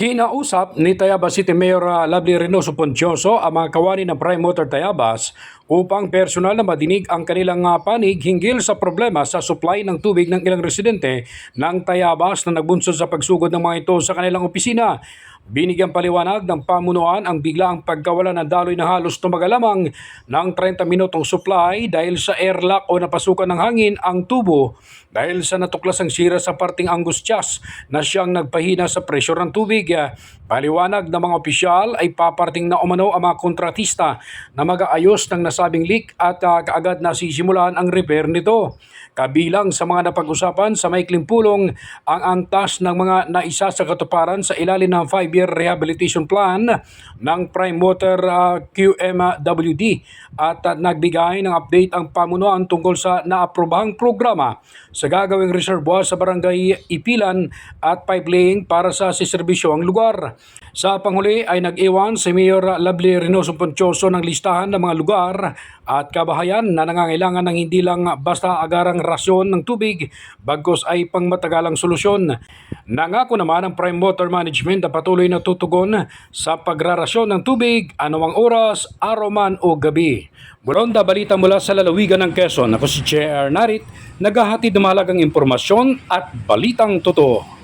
Kinausap ni Tayabas City Mayor Lovely Reynoso Poncioso ang mga kawani ng Prime Water Tayabas upang personal na madinig ang kanilang panig hinggil sa problema sa supply ng tubig ng ilang residente ng Tayabas na nagbunsod sa pagsugod ng mga ito sa kanilang opisina. Binigyang paliwanag ng pamunuan ang biglaang pagkawala ng daloy na halos tumagal lamang ng 30 minutong supply dahil sa airlock o napasukan ng hangin ang tubo dahil sa natuklasang sira sa parting Angustias na siyang nagpahina sa pressure ng tubig. Paliwanag ng mga opisyal ay paparting na umano ang mga kontratista na mag-aayos ng nasabing leak at kaagad na sisimulan ang repair nito. Kabilang sa mga napag-usapan sa maikling pulong ang antas ng mga naisa sa katuparan sa ilalim ng 5-year rehabilitation plan ng Prime Water QMWD at nagbigay ng update ang pamunuan tungkol sa naaprobahang programa sa gagawing reservoir sa barangay Ipilan at pipelaying para sa siserbisyo ang lugar. Sa panghuli ay nag-iwan si Mayor Lovely Reynoso Poncioso ng listahan ng mga lugar at kabahayan na nangangailangan ng hindi lang basta agarang rasyon ng tubig bagkus ay pangmatagalang solusyon. Nangako naman ang Prime Water Management na patuloy na tutugon sa pagrarasyon ng tubig anumang oras, araw man o gabi. Buronda, balita mula sa lalawigan ng Quezon. Ako si J.R. Narit, naghahatid ng mahalagang impormasyon at balitang totoo.